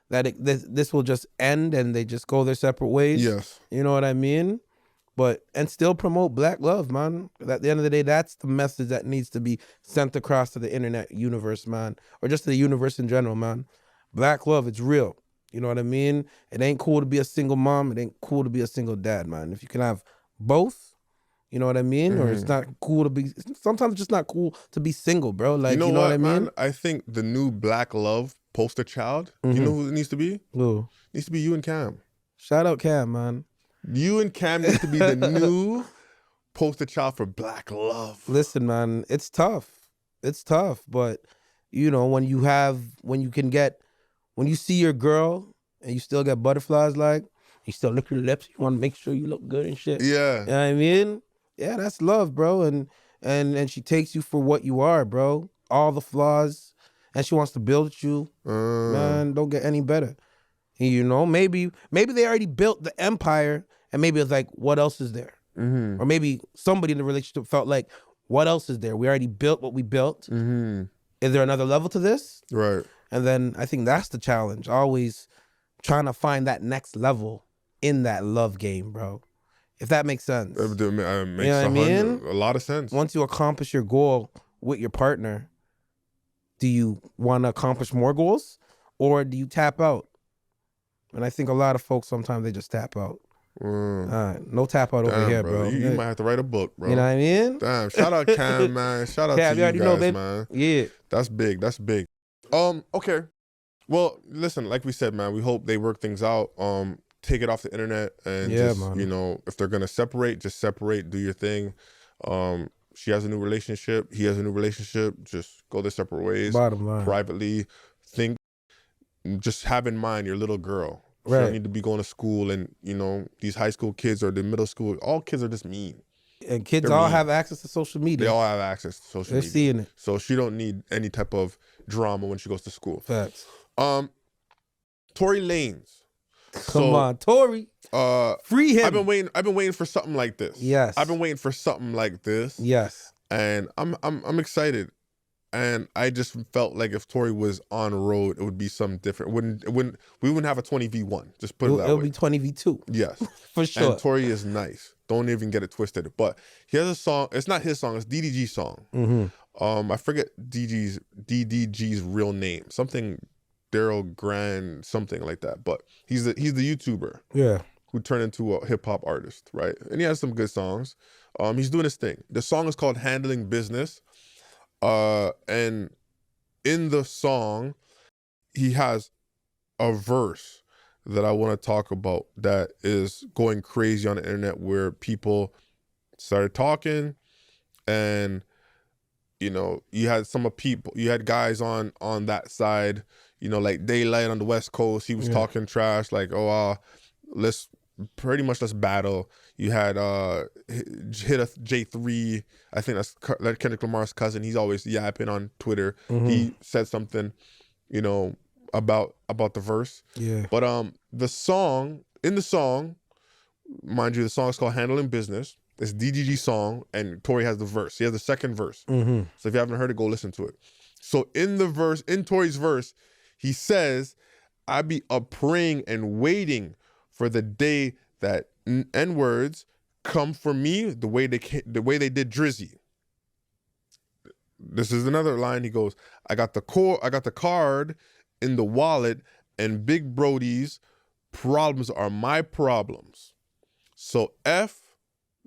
That this will just end and they just go their separate ways. Yes. You know what I mean? And still promote black love, man. At the end of the day, that's the message that needs to be sent across to the internet universe, man. Or just to the universe in general, man. Black love, it's real. You know what I mean? It ain't cool to be a single mom. It ain't cool to be a single dad, man. If you can have both, you know what I mean? Or it's not cool to be, sometimes it's just not cool to be single, bro. Like, you know what I mean? Man? I think the new black love poster child, you know who it needs to be? Who? It needs to be you and Cam. Shout out Cam, man. You and Cam need to be the new poster child for black love. Listen, man, it's tough. It's tough. But, you know, when you see your girl and you still get butterflies, like, you still lick your lips, you want to make sure you look good and shit. Yeah. You know what I mean? Yeah, that's love, bro. And she takes you for what you are, bro. All the flaws. And she wants to build you. Man, don't get any better. You know, maybe they already built the empire, and maybe it's like, what else is there? Or maybe somebody in the relationship felt like, what else is there? We already built what we built. Is there another level to this? Right. And then I think that's the challenge. Always trying to find that next level in that love game, bro. If that makes sense. It makes you know what I mean? A lot of sense. Once you accomplish your goal with your partner, do you want to accomplish more goals, or do you tap out? And I think a lot of folks, sometimes they just tap out. No tap out over here, bro. You might have to write a book, bro. You know what I mean? Damn. Shout out Cam, man. Shout out to you guys, man. Yeah. That's big. That's big. Okay. Well, listen, like we said, man, we hope they work things out. Take it off the internet and man. You know, if they're gonna separate, just separate, do your thing. She has a new relationship, he has a new relationship, just go their separate ways. Bottom line. Privately. Just have in mind your little girl. She Right. don't need to be going to school, and you know, these high school kids or the middle school, all kids are just mean. And kids They're all mean. have access to social media. They all have access to social They're media. seeing it. So she don't need any type of drama when she goes to school. Facts. Tory Lanez. Come on, Tory. Free him. I've been waiting for something like this. Yes. I've been waiting for something like this. Yes. And I'm excited. And I just felt like if Tory was on road, it would be something different. We wouldn't have a 20v1. Just put it that way. It'll be 20v2. Yes. For sure. And Tory is nice. Don't even get it twisted. But he has a song. It's not his song. It's DDG's song. I forget DDG's real name. Something Daryl Grand, something like that. But he's the YouTuber. Yeah. Who turned into a hip hop artist, right? And he has some good songs. He's doing his thing. The song is called Handling Business. And in the song, he has a verse that I want to talk about that is going crazy on the internet, where people started talking, and you had guys on that side, like Daylight on the West Coast. He was talking trash, like, let's battle. You had Hit a J3, I think that's Kendrick Lamar's cousin. He's always yapping on Twitter. He said something, about the verse. Yeah. But in the song, mind you, the song is called Handling Business. It's DDG's song, and Tory has the verse. He has the second verse. So if you haven't heard it, go listen to it. So in Tory's verse, he says, I be up praying and waiting for the day that N-words come for me the way they did Drizzy. This is another line. He goes, I got the card in the wallet, and Big Brody's problems are my problems. So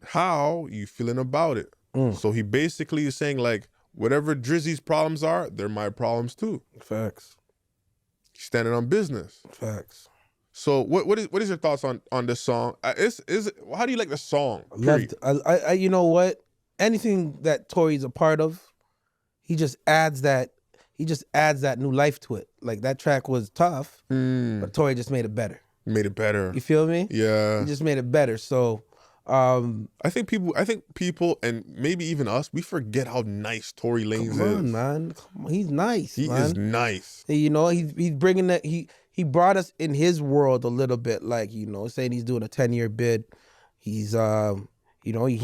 how you feeling about it? So he basically is saying, like, whatever Drizzy's problems are, they're my problems too. Facts. He's standing on business. Facts. So what is your thoughts on this song? How do you like the song? I you know what? Anything that Tory's a part of, he just adds that new life to it. Like, that track was tough, but Tory just made it better. Made it better. You feel me? Yeah. He just made it better. So I think people and maybe even us, we forget how nice Tory Lanez is. Come on, man. Come on. He's nice. He is nice. He's bringing that. He brought us in his world a little bit, like, saying he's doing a 10-year bid. He's he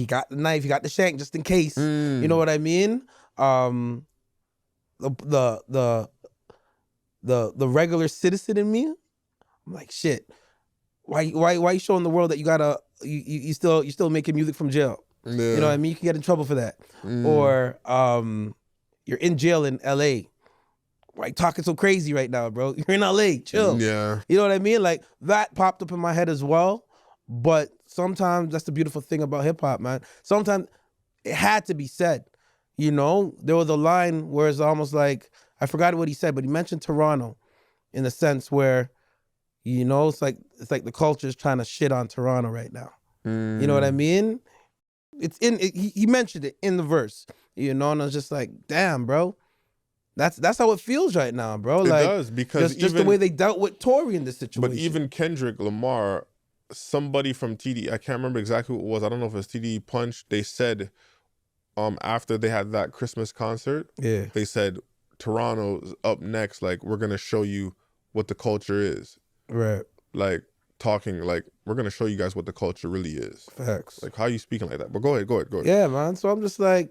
got the knife, he got the shank just in case. You know what I mean? The regular citizen in me, I'm like, shit. Why you showing the world that you still making music from jail? Yeah. You know what I mean? You can get in trouble for that. Or you're in jail in LA. Why you talking so crazy right now, bro? You're in LA, chill. Yeah. You know what I mean? Like, that popped up in my head as well. But sometimes that's the beautiful thing about hip hop, man. Sometimes it had to be said. There was a line where it's almost like, I forgot what he said, but he mentioned Toronto in the sense where, it's like the culture is trying to shit on Toronto right now. You know what I mean? He mentioned it in the verse, and I was just like, damn, bro. That's how it feels right now, bro. It does, because just the way they dealt with Tory in this situation. But even Kendrick Lamar, somebody from TD, I can't remember exactly who it was. I don't know if it was TD Punch. They said, after they had that Christmas concert, they said, Toronto's up next. Like, we're gonna show you what the culture is. Right. Like, talking like, we're gonna show you guys what the culture really is. Facts. Like, how are you speaking like that? But go ahead. Yeah, man. So I'm just like,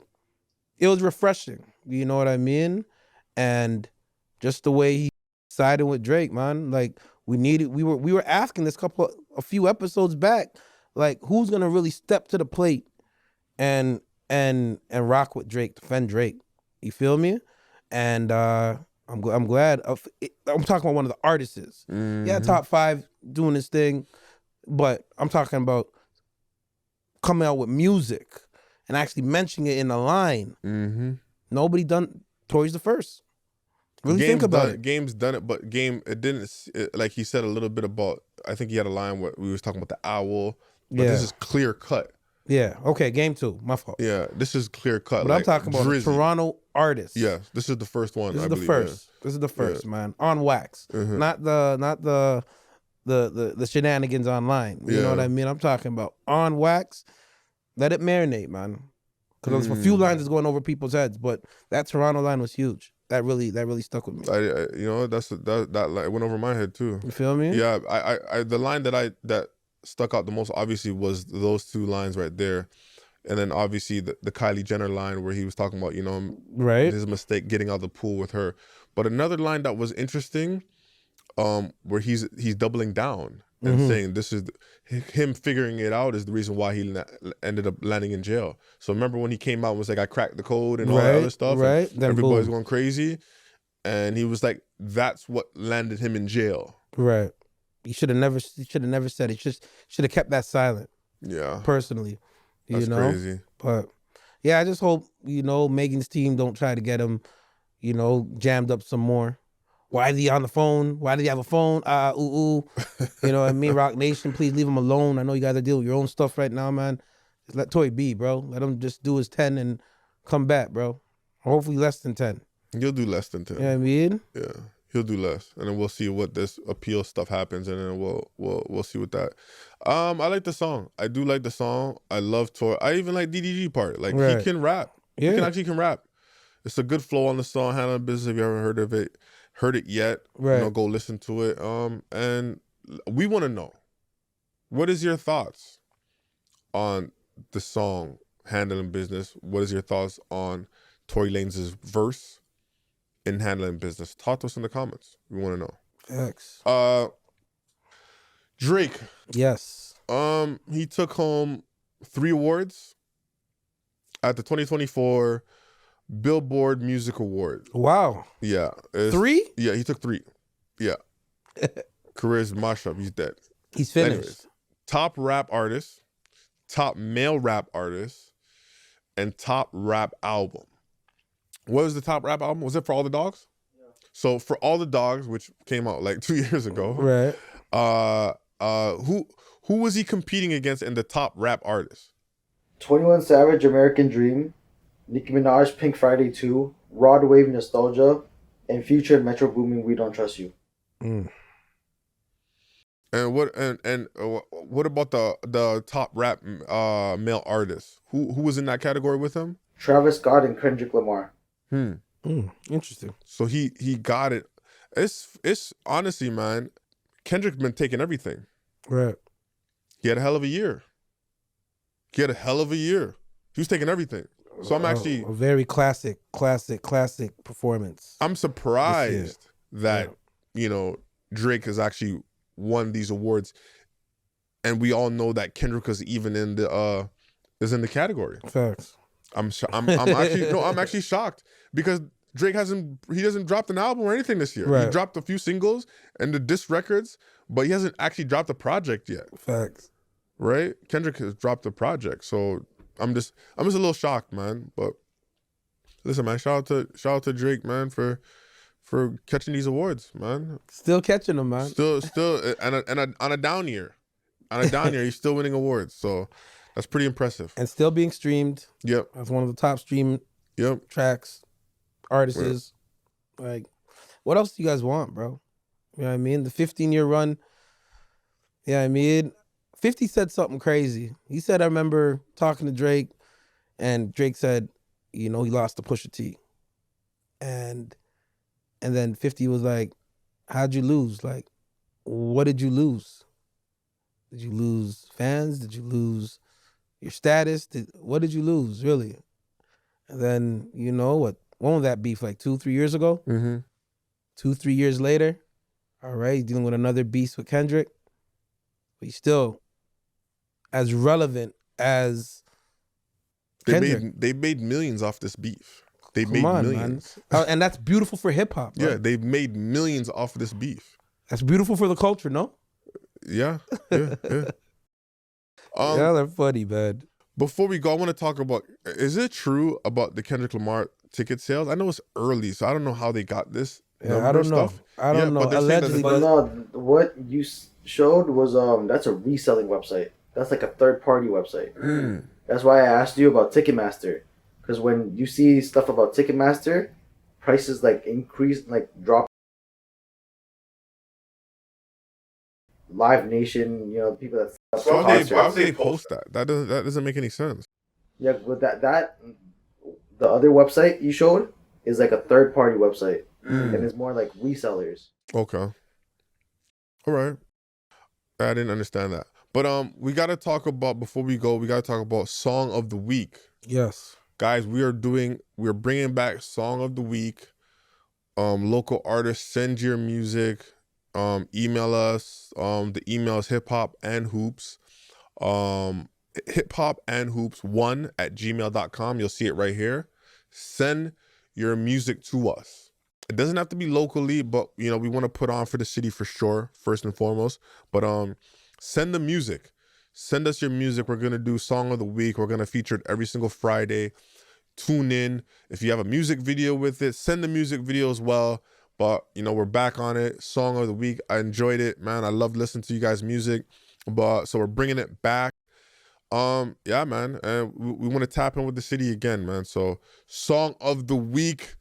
it was refreshing. You know what I mean? And just the way he sided with Drake, man. Like, we were asking this a few episodes back, like, who's gonna really step to the plate and rock with Drake, defend Drake. You feel me? And I'm glad. I'm talking about one of the artists. Yeah, top 5 doing this thing, but I'm talking about coming out with music and actually mentioning it in a line. Nobody done. Tory's the first. Really think about it. Game's done it, but it didn't. Like he said a little bit about. I think he had a line where we was talking about the owl, but this is clear cut. Yeah. Okay. Game 2. My fault. Yeah. This is clear cut. But I'm talking about a Toronto artist. Yeah. This is the first one. This is the first. Yeah. This is the first, man. On wax. Not the shenanigans online. You know what I mean? I'm talking about on wax. Let it marinate, man. Because there's a few lines that's going over people's heads, but that Toronto line was huge. That really stuck with me. That line went over my head too. You feel me? Yeah. I the line that stuck out the most obviously was those 2 lines right there. And then obviously the Kylie Jenner line where he was talking about, Right. his mistake getting out of the pool with her. But another line that was interesting, where he's doubling down and saying this is him figuring it out is the reason why he ended up landing in jail. So remember when he came out and was like, I cracked the code and all that other stuff. Right. And everybody's going crazy. And he was like, that's what landed him in jail. Right. You should have never said it. Should have kept that silent. Yeah. Personally. That's crazy. But yeah, I just hope, Megan's team don't try to get him, jammed up some more. Why is he on the phone? Why did he have a phone? You know what I mean? Rock Nation, please leave him alone. I know you got to deal with your own stuff right now, man. Just let Tory be, bro. Let him just do his 10 and come back, bro. Hopefully less than 10. He'll do less than 10. You know what I mean? Yeah, he'll do less. And then we'll see what this appeal stuff happens, and then we'll see what that. I like the song. I do like the song. I love Tory. I even like DDG part. Like, he can rap. Yeah. He can rap. It's a good flow on the song, Handling Business. If you ever heard it yet, go listen to it. And we want to know, what is your thoughts on the song Handling Business? What is your thoughts on Tory Lanez' verse in Handling Business? Talk to us in the comments. We want to know. Facts. Drake. Yes. He took home 3 awards at the 2024 Billboard Music Award. Wow. Yeah. 3? Yeah, he took 3. Yeah. Career's mashup. He's dead. He's finished. Anyways, top rap artist, top male rap artist, and top rap album. What was the top rap album? Was it For All the Dogs? Yeah. So For All the Dogs, which came out like 2 years ago. Right. Who was he competing against in the top rap artist? 21 Savage, American Dream, Nicki Minaj, Pink Friday 2, Rod Wave, Nostalgia, and Future and Metro Boomin, We Don't Trust You. And what about the top rap male artist? Who was in that category with him? Travis Scott and Kendrick Lamar. Interesting. So he got it. It's honestly, man, Kendrick been taking everything. Right. He had a hell of a year. He was taking everything. So I'm actually a very classic performance. I'm surprised that Drake has actually won these awards, and we all know that Kendrick is even in the category. Facts. I'm actually shocked because Drake hasn't dropped an album or anything this year. Right. He dropped a few singles and the diss records, but he hasn't actually dropped a project yet. Facts. Right? Kendrick has dropped a project, so I'm just a little shocked, man. But listen, man, shout out to Drake, man, for catching these awards, man. Still catching them, man. Still, and on a down year, he's still winning awards. So that's pretty impressive. And still being streamed. Yep. As one of the top streamed tracks, artists. Yep. Like, what else do you guys want, bro? You know what I mean? The 15-year run. Yeah, I mean, 50 said something crazy. He said, I remember talking to Drake, and Drake said, he lost to Pusha T. And then 50 was like, how'd you lose? Like, what did you lose? Did you lose fans? Did you lose your status? What did you lose, really? And then, when was that beef? Like 2-3 years ago? 2-3 years later, all right, he's dealing with another beast with Kendrick. But he's still as relevant as Kendrick. They made millions off this beef. They made millions. And that's beautiful for hip hop. Yeah, they've made millions off of this beef. That's beautiful for the culture, no? Yeah. Yeah, they're funny, man. Before we go, I want to talk about, is it true about the Kendrick Lamar ticket sales? I know it's early, so I don't know how they got this. Yeah, I don't know. I don't know. Allegedly, but no, what you showed was that's a reselling website. That's like a third-party website. That's why I asked you about Ticketmaster. Because when you see stuff about Ticketmaster, prices like increase, like drop. Live Nation, people that. So why would they post that? That doesn't make any sense. Yeah, but that the other website you showed is like a third-party website, and it's more like resellers. Okay. All right. I didn't understand that. But we gotta talk about, before we go, we gotta talk about Song of the Week. Yes. Guys, we're bringing back Song of the Week. Local artists, send your music. Email us. The email is hiphopandhoops. hiphopandhoops1@gmail.com. You'll see it right here. Send your music to us. It doesn't have to be locally, but we want to put on for the city for sure, first and foremost. But send the music. Send us your music. We're gonna do Song of the Week. We're gonna feature it every single Friday. Tune in. If you have a music video with it, send the music video as well. But we're back on it. Song of the Week. I enjoyed it, man. I love listening to you guys' music. So we're bringing it back. Yeah, man. And we want to tap in with the city again, man. So Song of the Week.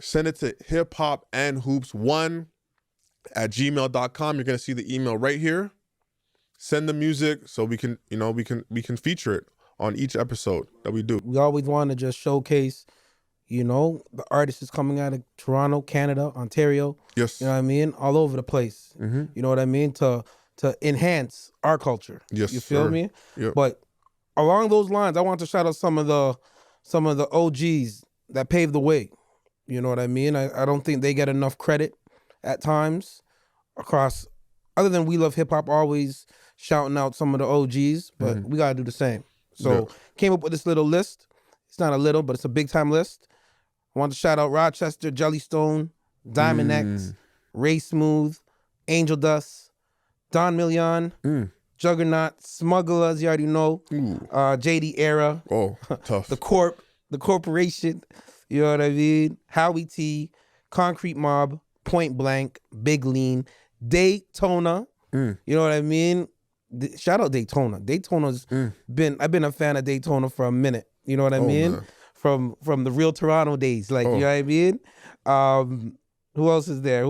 Send it to hiphopandhoops1@gmail.com. You're gonna see the email right here. Send the music so we can feature it on each episode that we do. We always want to just showcase, the artists is coming out of Toronto, Canada, Ontario. Yes. You know what I mean? All over the place. Mm-hmm. You know what I mean? To enhance our culture. Yes, you feel sir. me? Yep. But along those lines, I want to shout out some of the OGs that paved the way. You know what I mean? I don't think they get enough credit at times across, other than We Love Hip Hop always shouting out some of the OGs, but we gotta do the same. So came up with this little list. It's not a little, but it's a big time list. I want to shout out Rochester, Jellystone, Diamond X, Ray Smooth, Angel Dust, Don Million, Juggernaut, Smuggler, as you already know, JD Era. Oh, tough. the Corporation, you know what I mean? Howie T, Concrete Mob, Point Blank, Big Lean, Daytona. You know what I mean? Shout out Daytona. Daytona's I've been a fan of Daytona for a minute. You know what I mean? Man. From the real Toronto days. Like, you know what I mean? Who else is there?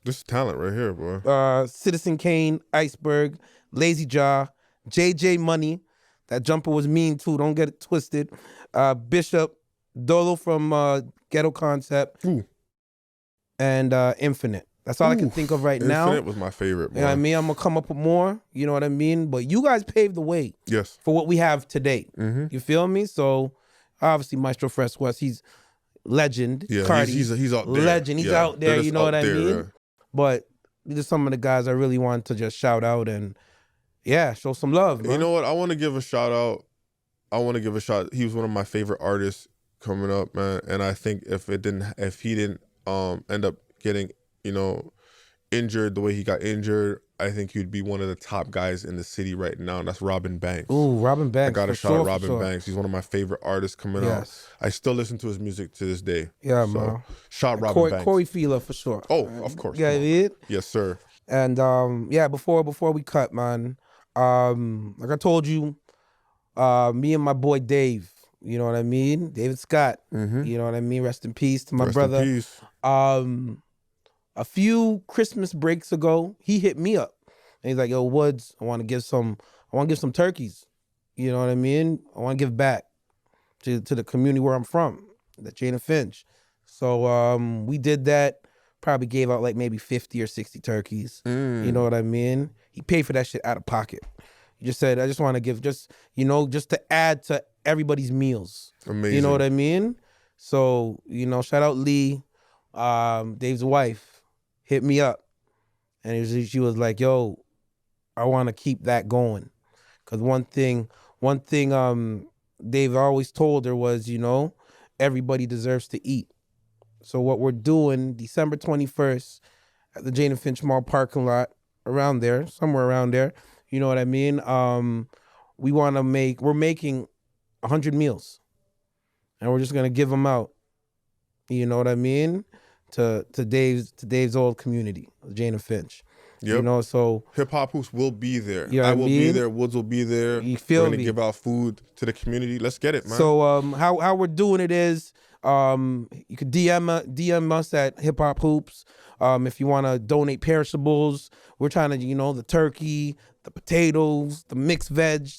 This is talent right here, boy. Citizen Kane, Iceberg, Lazy Jaw, JJ Money. That jumper was mean too. Don't get it twisted. Bishop, Dolo from Ghetto Concept, and Infinite. That's all I can think of right now. Infinite was my favorite, boy. You know what I mean? I'm going to come up with more. You know what I mean? But you guys paved the way Yes. for what we have today. You feel me? So, obviously, Maestro Fresh West, he's legend. Yeah, Cardi, he's out there. legend. He's out there. You know what I mean? Yeah. But these are some of the guys I really want to just shout out and, show some love, man. You know what? I want to give a shout out. He was one of my favorite artists coming up, man. And I think if he didn't end up getting, injured the way he got injured, I think he'd be one of the top guys in the city right now, and that's Robin Banks. Ooh, Robin Banks. I got to shout out Robin Banks. He's one of my favorite artists coming out. I still listen to his music to this day. Yeah, man. Shout out Robin Banks. Corey Feeler for sure. Oh, of course. Yeah, it. Yes, sir. And before we cut, man, like I told you, me and my boy Dave, you know what I mean? David Scott, you know what I mean? Rest in peace to my brother. Rest in peace. A few Christmas breaks ago, he hit me up. And he's like, yo, Woods, I want to give some turkeys. You know what I mean? I want to give back to the community where I'm from, the Jane and Finch. So we did that. Probably gave out like maybe 50 or 60 turkeys. You know what I mean? He paid for that shit out of pocket. He just said, I just want to give just to add to everybody's meals. Amazing. You know what I mean? So, shout out Lee, Dave's wife, hit me up. And she was like, yo, I want to keep that going. Because one thing Dave always told her was, everybody deserves to eat. So what we're doing, December 21st, at the Jane and Finch Mall parking lot, somewhere around there, you know what I mean? We're making 100 meals. And we're just going to give them out. You know what I mean? To Dave's old community, Jane and Finch. Yep. So Hip Hop Hoops will be there. You know I will be there. Woods will be there. You feel We're me? gonna give out food to the community. Let's get it, man. So how we're doing it is you could DM us at Hip Hop Hoops if you want to donate perishables. We're trying to the turkey, the potatoes, the mixed veg,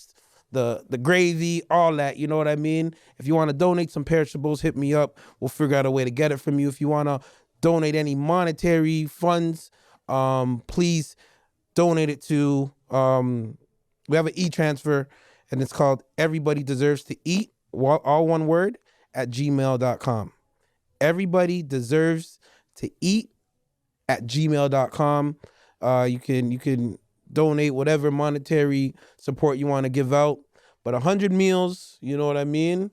the gravy, all that, you know what I mean? If you want to donate some perishables, hit me up. We'll figure out a way to get it from you. If you want to donate any monetary funds, please donate it to We have an e-transfer, and it's called Everybody Deserves to Eat, all one word, at gmail.com. Everybody Deserves to Eat at gmail.com. You can donate whatever monetary support you want to give out. But 100 meals, you know what I mean?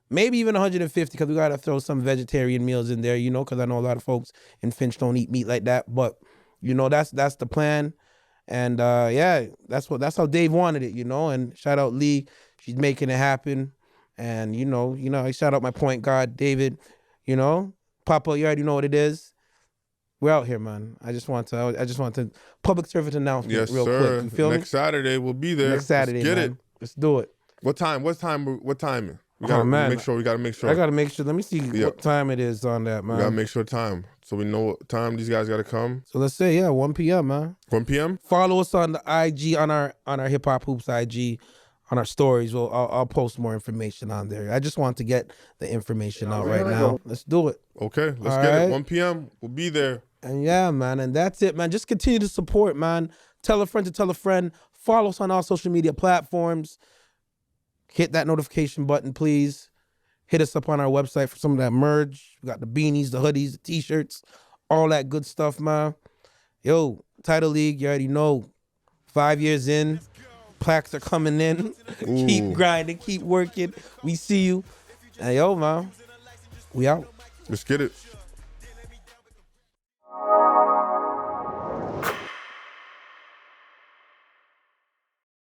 Maybe even 150, because we got to throw some vegetarian meals in there, you know, because I know a lot of folks in Finch don't eat meat like that. But, you know, that's the plan. And yeah, that's how Dave wanted it, you know. And shout out Lee, she's making it happen. And you know, I shout out my point guard David, you know, Papa, you already know what it is. We're out here, man. I just want to public service announcement real quick. You feel me? Next Saturday we'll be there. Next Saturday, Let's get man. it. Let's do it. What time? We Oh, man. make sure. We gotta make sure. I gotta make sure. Let me see what time it is on that, man. We gotta make sure time, so we know what time these guys gotta come. So let's say 1 p.m., man. 1 p.m. Follow us on the IG, on our Hip Hop Hoops IG, on our stories. I'll post more information on there. I just want to get the information out right now. Let's do it. Okay, let's get it. 1 p.m. We'll be there. And yeah, man, and that's it, man. Just continue to support, man. Tell a friend to tell a friend. Follow us on all social media platforms. Hit that notification button, please. Hit us up on our website for some of that merch. We got the beanies, the hoodies, the t-shirts, all that good stuff, man. Yo, Title League, you already know. 5 years in, plaques are coming in. Keep grinding, keep working. We see you. And yo, man, we out. Let's get it.